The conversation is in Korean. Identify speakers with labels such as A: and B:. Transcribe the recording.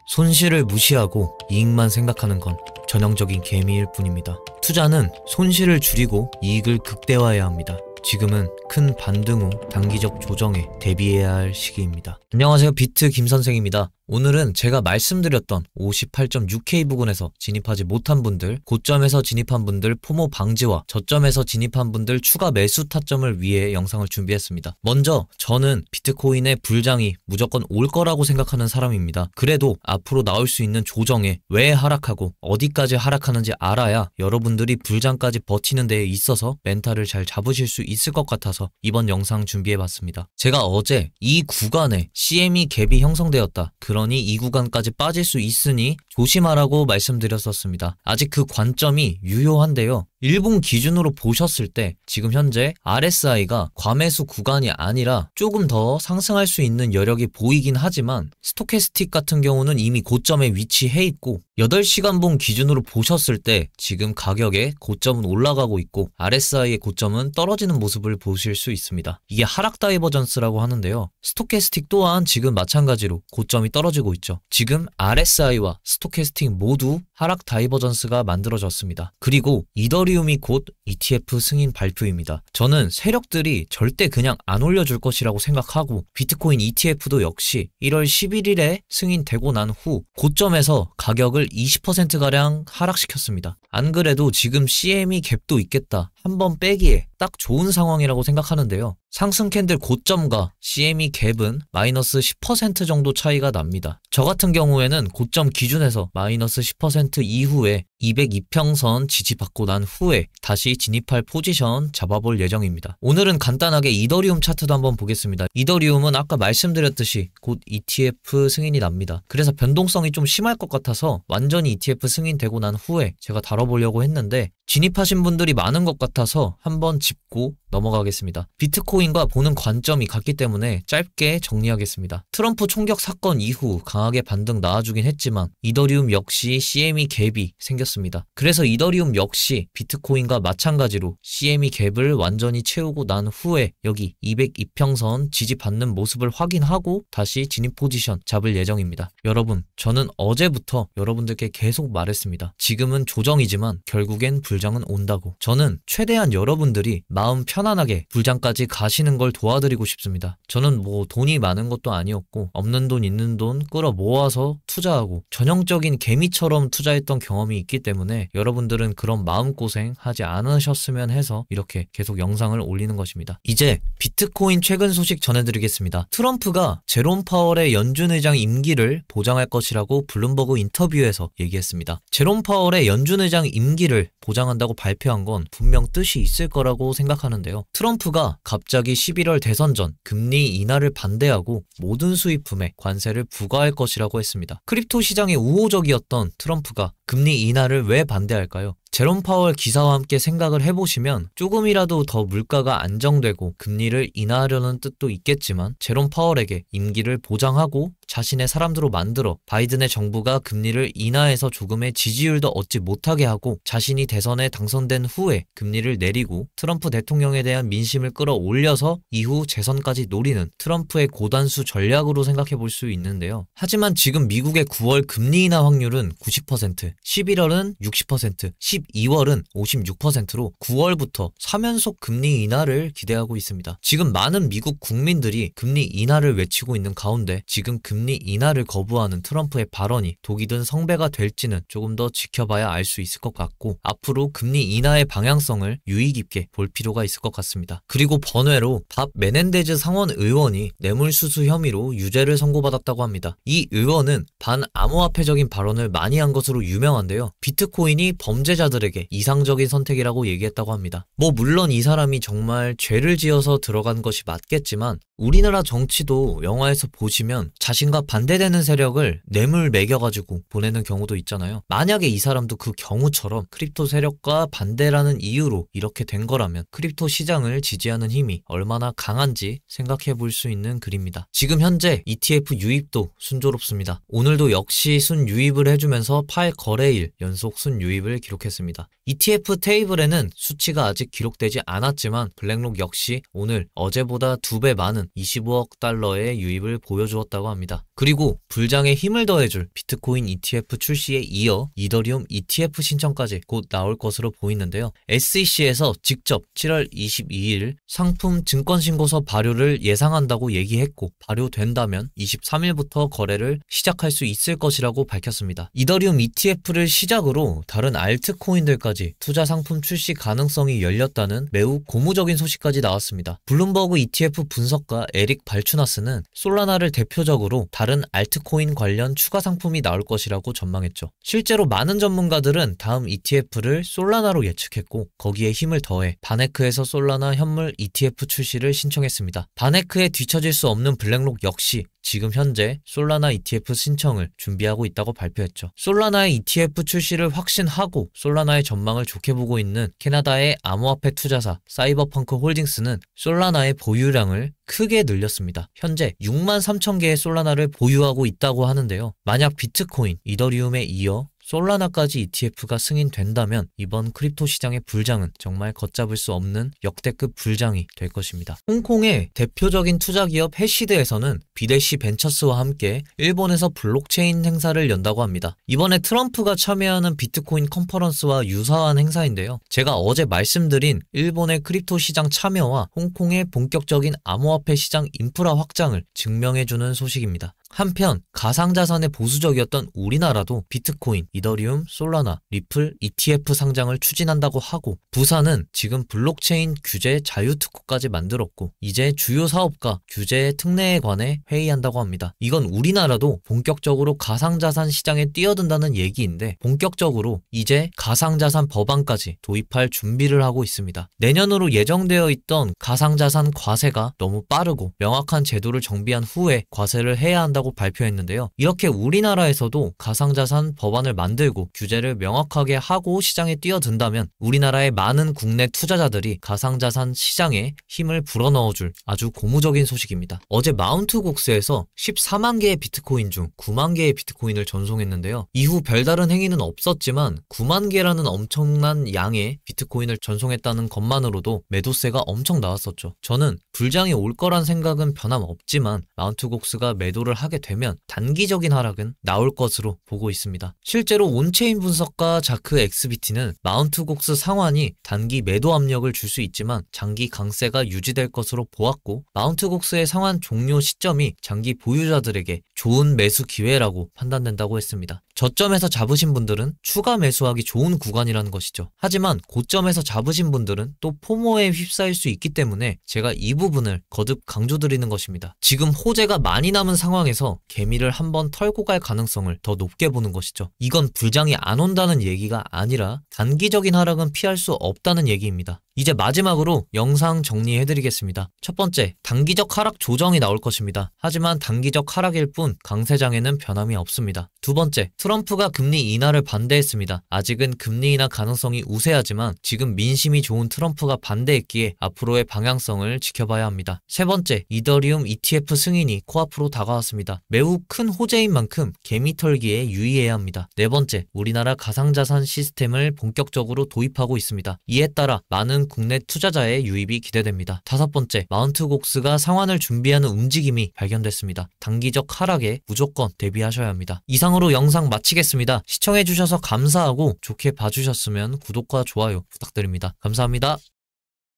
A: 손실을 무시하고 이익만 생각하는 건 전형적인 개미일 뿐입니다. 투자는 손실을 줄이고 이익을 극대화해야 합니다. 지금은 큰 반등 후 단기적 조정에 대비해야 할 시기입니다. 안녕하세요, 비트 김선생입니다. 오늘은 제가 말씀드렸던 58.6K 부근에서 진입하지 못한 분들, 고점에서 진입한 분들 포모 방지와 저점에서 진입한 분들 추가 매수 타점을 위해 영상을 준비했습니다. 먼저 저는 비트코인의 불장이 무조건 올 거라고 생각하는 사람입니다. 그래도 앞으로 나올 수 있는 조정에 왜 하락하고 어디까지 하락하는지 알아야 여러분들이 불장까지 버티는 데에 있어서 멘탈을 잘 잡으실 수 있을 것 같아서 이번 영상 준비해봤습니다. 제가 어제 이 구간에 CME 갭이 형성되었다, 그러니 이 구간까지 빠질 수 있으니 조심하라고 말씀드렸었습니다. 아직 그 관점이 유효한데요. 1분 기준으로 보셨을 때 지금 현재 RSI가 과매수 구간이 아니라 조금 더 상승할 수 있는 여력이 보이긴 하지만 스토캐스틱 같은 경우는 이미 고점에 위치해 있고 8시간봉 기준으로 보셨을 때 지금 가격의 고점은 올라가고 있고 RSI의 고점은 떨어지는 모습을 보실 수 있습니다. 이게 하락 다이버전스라고 하는데요. 스토캐스틱 또한 지금 마찬가지로 고점이 떨어지고 있죠. 지금 RSI와 스토캐스틱 모두 하락 다이버전스가 만들어졌습니다. 그리고 이더리움이 곧 ETF 승인 발표입니다. 저는 세력들이 절대 그냥 안 올려줄 것이라고 생각하고 비트코인 ETF도 역시 1월 11일에 승인되고 난 후 고점에서 가격을 20%가량 하락시켰습니다. 안 그래도 지금 CME 갭도 있겠다, 한번 빼기에 딱 좋은 상황이라고 생각하는데요. 상승 캔들 고점과 CME 갭은 마이너스 10% 정도 차이가 납니다. 저 같은 경우에는 고점 기준에서 마이너스 10% 이후에 202평선 지지받고 난 후에 다시 진입할 포지션 잡아볼 예정입니다. 오늘은 간단하게 이더리움 차트도 한번 보겠습니다. 이더리움은 아까 말씀드렸듯이 곧 ETF 승인이 납니다. 그래서 변동성이 좀 심할 것 같아서 완전히 ETF 승인되고 난 후에 제가 다뤄보려고 했는데 진입하신 분들이 많은 것 같아서 한번 짚고 넘어가겠습니다. 비트코인과 보는 관점이 같기 때문에 짧게 정리하겠습니다. 트럼프 총격 사건 이후 강하게 반등 나와주긴 했지만 이더리움 역시 CME 갭이 생겼습니다. 그래서 이더리움 역시 비트코인과 마찬가지로 CME 갭을 완전히 채우고 난 후에 여기 202평선 지지받는 모습을 확인하고 다시 진입 포지션 잡을 예정입니다. 여러분, 저는 어제부터 여러분들께 계속 말했습니다. 지금은 조정이지만 결국엔 불장은 온다고. 저는 최대한 여러분들이 마음 편안하게 불장까지 가시는 걸 도와드리고 싶습니다. 저는 뭐 돈이 많은 것도 아니었고 없는 돈 있는 돈 끌어 모아서 투자하고 전형적인 개미처럼 투자했던 경험이 있기 때문에 여러분들은 그런 마음고생 하지 않으셨으면 해서 이렇게 계속 영상을 올리는 것입니다. 이제 비트코인 최근 소식 전해드리겠습니다. 트럼프가 제롬 파월의 연준 의장 임기를 보장할 것이라고 블룸버그 인터뷰에서 얘기했습니다. 제롬 파월의 연준 의장 임기를 보장한다고 발표한 건 분명 뜻이 있을 거라고 생각하는데요. 트럼프가 갑자기 11월 대선 전 금리 인하를 반대하고 모든 수입품에 관세를 부과할 것이라고 했습니다. 크립토 시장에 우호적이었던 트럼프가 금리 인하를 왜 반대할까요? 제롬 파월 기사와 함께 생각을 해보시면 조금이라도 더 물가가 안정되고 금리를 인하하려는 뜻도 있겠지만 제롬 파월에게 임기를 보장하고 자신의 사람들로 만들어 바이든의 정부가 금리를 인하해서 조금의 지지율도 얻지 못하게 하고 자신이 대선에 당선된 후에 금리를 내리고 트럼프 대통령에 대한 민심을 끌어올려서 이후 재선까지 노리는 트럼프의 고단수 전략으로 생각해 볼 수 있는데요. 하지만 지금 미국의 9월 금리 인하 확률은 90%, 11월은 60%, 12월은 56%로 9월부터 3연속 금리 인하를 기대하고 있습니다. 지금 많은 미국 국민들이 금리 인하를 외치고 있는 가운데 지금 금리 인하를 거부하는 트럼프의 발언이 독이 든 성배가 될지는 조금 더 지켜봐야 알 수 있을 것 같고 앞으로 금리 인하의 방향성을 유의 깊게 볼 필요가 있을 것 같습니다. 그리고 번외로 밥 메넨데즈 상원 의원이 뇌물수수 혐의로 유죄를 선고받았다고 합니다. 이 의원은 반암호화폐적인 발언을 많이 한 것으로 유명한데요. 비트코인이 범죄자들에게 이상적인 선택이라고 얘기했다고 합니다. 물론 이 사람이 정말 죄를 지어서 들어간 것이 맞겠지만 우리나라 정치도 영화에서 보시면 자신과 반대되는 세력을 뇌물 매겨가지고 보내는 경우도 있잖아요. 만약에 이 사람도 그 경우처럼 크립토 세력과 반대라는 이유로 이렇게 된 거라면 크립토 시장을 지지하는 힘이 얼마나 강한지 생각해 볼 수 있는 글입니다. 지금 현재 ETF 유입도 순조롭습니다. 오늘도 역시 순유입을 해주면서 8거래일 연속 순유입을 기록했습니다. ETF 테이블에는 수치가 아직 기록되지 않았지만 블랙록 역시 오늘 어제보다 2배 많은 25억 달러의 유입을 보여주었다고 합니다. 그리고 불장에 힘을 더해줄 비트코인 ETF 출시에 이어 이더리움 ETF 신청까지 곧 나올 것으로 보이는데요. SEC에서 직접 7월 22일 상품 증권신고서 발효를 예상한다고 얘기했고 발효된다면 23일부터 거래를 시작할 수 있을 것이라고 밝혔습니다. 이더리움 ETF를 시작으로 다른 알트코인들까지 투자 상품 출시 가능성이 열렸다는 매우 고무적인 소식까지 나왔습니다. 블룸버그 ETF 분석가 에릭 발추나스는 솔라나를 대표적으로 다른 알트코인 관련 추가 상품이 나올 것이라고 전망했죠. 실제로 많은 전문가들은 다음 ETF를 솔라나로 예측했고 거기에 힘을 더해 바네크에서 솔라나 현물 ETF 출시를 신청했습니다. 바네크에 뒤처질 수 없는 블랙록 역시 지금 현재 솔라나 ETF 신청을 준비하고 있다고 발표했죠. 솔라나의 ETF 출시를 확신하고 솔라나의 전망을 좋게 보고 있는 캐나다의 암호화폐 투자사 사이버펑크 홀딩스는 솔라나의 보유량을 크게 늘렸습니다. 현재 6만 3천 개의 솔라나를 보유하고 있다고 하는데요. 만약 비트코인, 이더리움에 이어 솔라나까지 ETF가 승인된다면 이번 크립토 시장의 불장은 정말 걷잡을 수 없는 역대급 불장이 될 것입니다. 홍콩의 대표적인 투자기업 해시드에서는 비대시 벤처스와 함께 일본에서 블록체인 행사를 연다고 합니다. 이번에 트럼프가 참여하는 비트코인 컨퍼런스와 유사한 행사인데요. 제가 어제 말씀드린 일본의 크립토 시장 참여와 홍콩의 본격적인 암호화폐 시장 인프라 확장을 증명해주는 소식입니다. 한편 가상자산에 보수적이었던 우리나라도 비트코인, 이더리움, 솔라나, 리플, ETF 상장을 추진한다고 하고 부산은 지금 블록체인 규제 자유특구까지 만들었고 이제 주요 사업가 규제 특례에 관해 회의한다고 합니다. 이건 우리나라도 본격적으로 가상자산 시장에 뛰어든다는 얘기인데 본격적으로 이제 가상자산 법안까지 도입할 준비를 하고 있습니다. 내년으로 예정되어 있던 가상자산 과세가 너무 빠르고 명확한 제도를 정비한 후에 과세를 해야 한다고 발표했는데요. 이렇게 우리나라에서도 가상자산 법안을 만들고 규제를 명확하게 하고 시장에 뛰어든다면 우리나라의 많은 국내 투자자들이 가상자산 시장에 힘을 불어넣어줄 아주 고무적인 소식입니다. 어제 마운트곡스에서 14만 개의 비트코인 중 9만 개의 비트코인을 전송했는데요. 이후 별다른 행위는 없었지만 9만 개라는 엄청난 양의 비트코인을 전송했다는 것만으로도 매도세가 엄청 나왔었죠. 저는 불장이 올 거란 생각은 변함없지만 마운트곡스가 매도를 하게 되면 단기적인 하락은 나올 것으로 보고 있습니다. 실제로 온체인 분석가 자크 엑스비티는 마운트곡스 상환이 단기 매도 압력을 줄 수 있지만 장기 강세가 유지될 것으로 보았고 마운트곡스의 상환 종료 시점이 장기 보유자들에게 좋은 매수 기회라고 판단된다고 했습니다. 저점에서 잡으신 분들은 추가 매수하기 좋은 구간이라는 것이죠. 하지만 고점에서 잡으신 분들은 또 포모에 휩싸일 수 있기 때문에 제가 이 부분을 거듭 강조드리는 것입니다. 지금 호재가 많이 남은 상황에서 개미를 한번 털고 갈 가능성을 더 높게 보는 것이죠. 이건 불장이 안 온다는 얘기가 아니라 단기적인 하락은 피할 수 없다는 얘기입니다. 이제 마지막으로 영상 정리해드리겠습니다. 첫 번째, 단기적 하락 조정이 나올 것입니다. 하지만 단기적 하락일 뿐 강세장에는 변함이 없습니다. 두 번째, 트럼프가 금리 인하를 반대했습니다. 아직은 금리 인하 가능성이 우세하지만 지금 민심이 좋은 트럼프가 반대했기에 앞으로의 방향성을 지켜봐야 합니다. 세 번째, 이더리움 ETF 승인이 코앞으로 다가왔습니다. 매우 큰 호재인 만큼 개미 털기에 유의해야 합니다. 네 번째, 우리나라 가상자산 시스템을 본격적으로 도입하고 있습니다. 이에 따라 많은 국내 투자자의 유입이 기대됩니다. 다섯 번째, 마운트곡스가 상환을 준비하는 움직임이 발견됐습니다. 단기적 하락에 무조건 대비하셔야 합니다. 이상으로 영상 마치겠습니다. 시청해주셔서 감사하고 좋게 봐주셨으면 구독과 좋아요 부탁드립니다. 감사합니다.